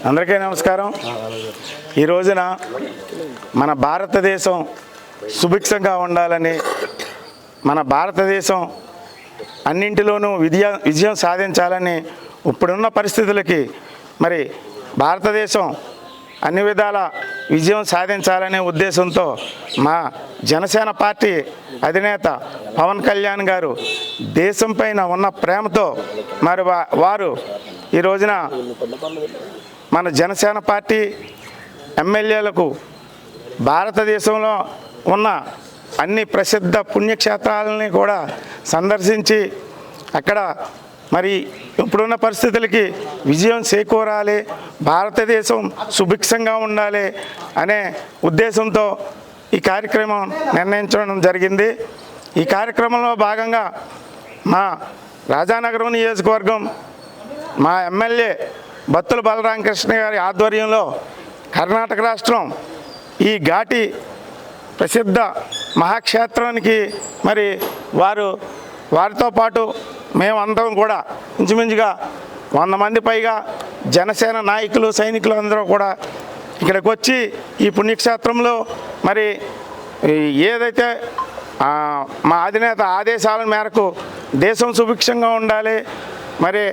అందరికీ నమస్కారం. ఈ రోజున మన భారతదేశం సుభిక్షంగా ఉండాలని, మన భారతదేశం అన్నింటిలోనూ విజయం సాధించాలని, ఇప్పుడున్న పరిస్థితులకి మరి భారతదేశం అన్ని విధాల విజయం సాధించాలనే ఉద్దేశంతో మా జనసేన పార్టీ అధినేత పవన్ కళ్యాణ్ గారు దేశం పైన ఉన్న ప్రేమతో మరి వారు ఈ రోజున మన జనసేన పార్టీ ఎమ్మెల్యేలకు భారతదేశంలో ఉన్న అన్ని ప్రసిద్ధ పుణ్యక్షేత్రాలని కూడా సందర్శించి అక్కడ మరి ఇప్పుడున్న పరిస్థితులకి విజయం చేకూరాలి, భారతదేశం సుభిక్షంగా ఉండాలి అనే ఉద్దేశంతో ఈ కార్యక్రమం నిర్ణయించడం జరిగింది. ఈ కార్యక్రమంలో భాగంగా మా రాజానగరం నియోజకవర్గం మా ఎమ్మెల్యే బత్తుల బలరామకృష్ణ గారి ఆధ్వర్యంలో కర్ణాటక రాష్ట్రం ఈ ఘాటి ప్రసిద్ధ మహాక్షేత్రానికి మరి వారితో పాటు మేమందరం కూడా ఇంచుమించుగా 100 మంది పైగా జనసేన నాయకులు సైనికులు అందరూ కూడా ఇక్కడికి వచ్చి ఈ పుణ్యక్షేత్రంలో మరి ఏదైతే మా అధినేత ఆదేశాల మేరకు దేశం సుభిక్షంగా ఉండాలి, మరి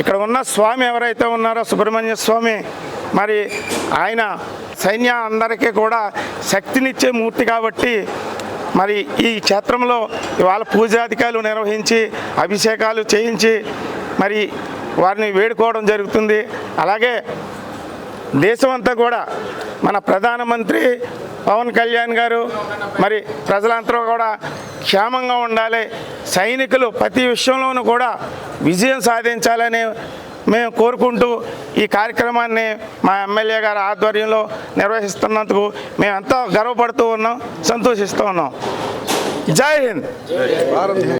ఇక్కడ ఉన్న స్వామి ఎవరైతే ఉన్నారో సుబ్రహ్మణ్య స్వామి మరి ఆయన సైన్య అందరికీ కూడా శక్తినిచ్చే మూర్తి కాబట్టి మరి ఈ క్షేత్రంలో ఇవాళ పూజాధికారులు నిర్వహించి అభిషేకాలు చేయించి మరి వారిని వేడుకోవడం జరుగుతుంది. అలాగే దేశమంతా కూడా మన ప్రధానమంత్రి పవన్ కళ్యాణ్ గారు మరి ప్రజలందరూ కూడా క్షేమంగా ఉండాలి, సైనికులు ప్రతి విషయంలోనూ కూడా విజయం సాధించాలని మేము కోరుకుంటూ ఈ కార్యక్రమాన్ని మా ఎమ్మెల్యే గారి ఆధ్వర్యంలో నిర్వహిస్తున్నందుకు మేము ఎంతో గర్వపడుతూ ఉన్నాం, సంతోషిస్తూ ఉన్నాం. జై హింద్.